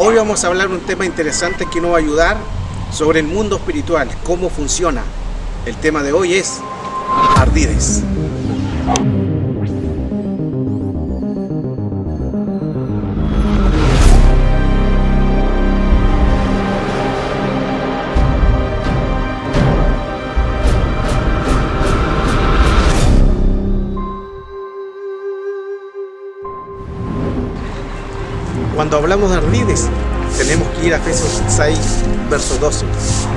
Hoy vamos a hablar de un tema interesante que nos va a ayudar sobre el mundo espiritual, cómo funciona. El tema de hoy es ardides. Cuando hablamos de ardides, tenemos que ir a Efesios 6, verso 12,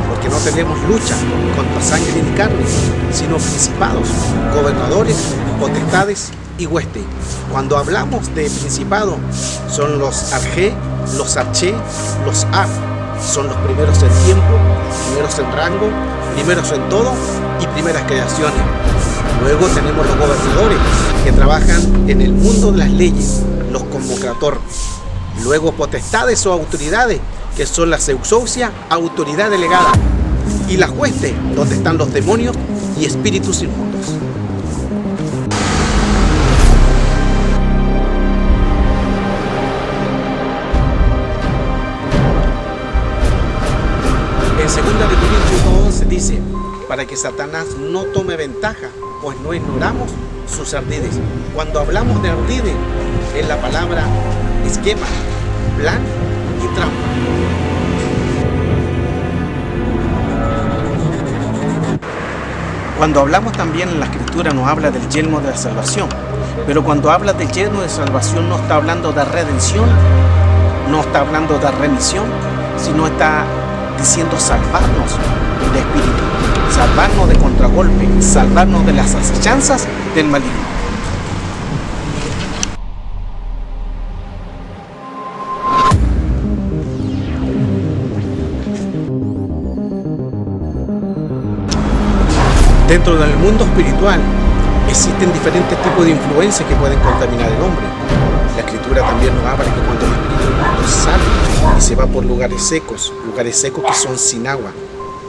porque no tenemos lucha contra sangre ni carne, sino principados, gobernadores, potestades y huestes. Cuando hablamos de principados, son los arjé, los arché, los ar, son los primeros en tiempo, primeros en rango, primeros en todo y primeras creaciones. Luego tenemos los gobernadores, que trabajan en el mundo de las leyes, los convocator. Luego potestades o autoridades, que son la exousia, autoridad delegada. Y las huestes, donde están los demonios y espíritus inmundos. En 2 Corintios 2:11 dice, para que Satanás no tome ventaja, pues no ignoramos sus ardides. Cuando hablamos de ardides, es la palabra esquema, plan y trampa. Cuando hablamos también en la escritura nos habla del yelmo de la salvación, pero cuando habla del yelmo de salvación no está hablando de redención, no está hablando de remisión, sino está diciendo salvarnos de espíritu, salvarnos de contragolpe, salvarnos de las acechanzas del maligno. Dentro del mundo espiritual existen diferentes tipos de influencias que pueden contaminar al hombre. La escritura también nos habla que cuando el espíritu del mundo sale y se va por lugares secos que son sin agua,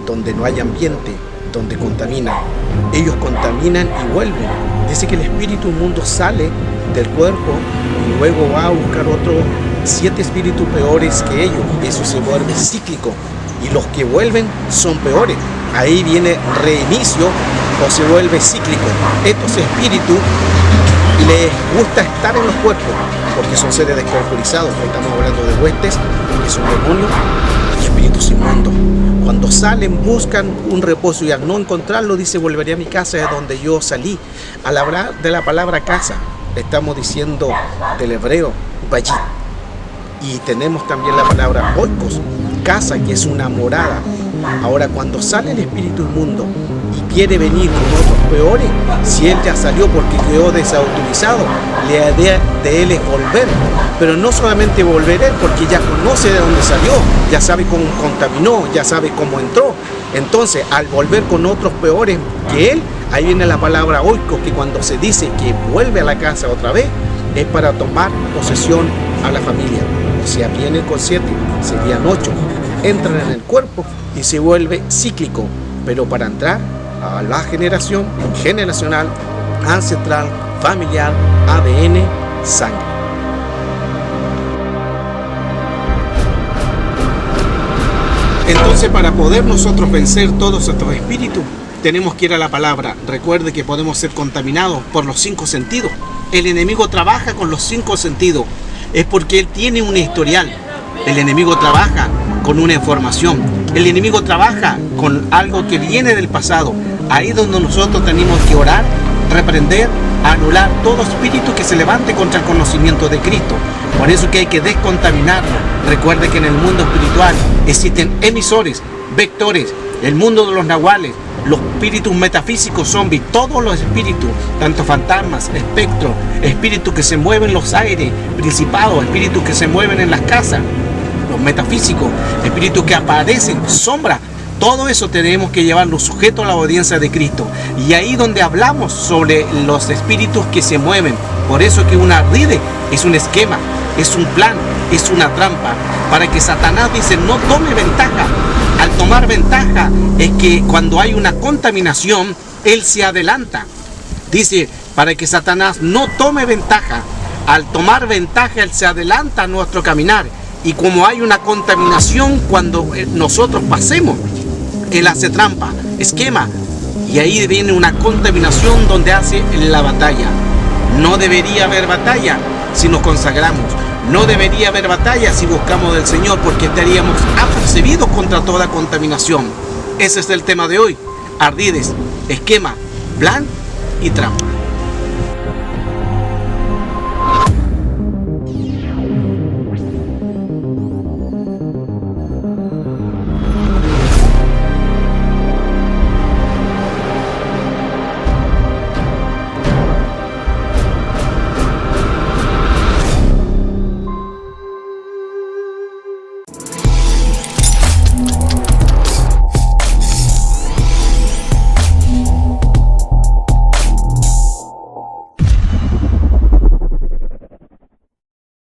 donde no hay ambiente, donde contaminan, ellos contaminan y vuelven. Dice que el espíritu del mundo sale del cuerpo y luego va a buscar otros 7 espíritus peores que ellos. Eso se vuelve cíclico y los que vuelven son peores. Ahí viene reinicio o se vuelve cíclico. Estos espíritus les gusta estar en los cuerpos porque son seres descorporizados. Estamos hablando de huestes, que son demonios y espíritus inmundos. Cuando salen buscan un reposo y al no encontrarlo dice volveré a mi casa de donde yo salí. Al hablar de la palabra casa estamos diciendo del hebreo bayit. Y tenemos también la palabra oikos, casa, que es una morada. Ahora, cuando sale el espíritu inmundo y quiere venir con otros peores, si él ya salió porque quedó desautorizado, la idea de él es volver. Pero no solamente volver él, porque ya conoce de dónde salió, ya sabe cómo contaminó, ya sabe cómo entró. Entonces, al volver con otros peores que él, ahí viene la palabra oikos, que cuando se dice que vuelve a la casa otra vez, es para tomar posesión a la familia. O sea, viene con 7, serían 8, entran en el cuerpo y se vuelve cíclico, pero para entrar a la generación generacional, ancestral, familiar, ADN, sangre. Entonces, para poder nosotros vencer todos estos espíritus, tenemos que ir a la palabra. Recuerde que podemos ser contaminados por los 5 sentidos. El enemigo trabaja con los 5 sentidos. Es porque él tiene un historial. El enemigo trabaja con una información. El enemigo trabaja con algo que viene del pasado. Ahí es donde nosotros tenemos que orar, reprender, anular todo espíritu que se levante contra el conocimiento de Cristo. Por eso que hay que descontaminarlo. Recuerde que en el mundo espiritual existen emisores, vectores, el mundo de los nahuales, los espíritus metafísicos zombies, todos los espíritus, tanto fantasmas, espectros, espíritus que se mueven en los aires, principados, espíritus que se mueven en las casas, los metafísicos, espíritus que aparecen, sombras. Todo eso tenemos que llevarlo sujeto a la obediencia de Cristo. Y ahí donde hablamos sobre los espíritus que se mueven. Por eso que un ardide es un esquema, es un plan, es una trampa. Para que Satanás dice no tome ventaja. Al tomar ventaja es que cuando hay una contaminación, él se adelanta. Dice, para que Satanás no tome ventaja. Al tomar ventaja, él se adelanta a nuestro caminar. Y como hay una contaminación cuando nosotros pasemos, Él hace trampa, esquema, y ahí viene una contaminación donde hace la batalla. No debería haber batalla si nos consagramos. No debería haber batalla si buscamos del Señor, porque estaríamos apercibidos contra toda contaminación. Ese es el tema de hoy. Ardides, esquema, plan y trampa.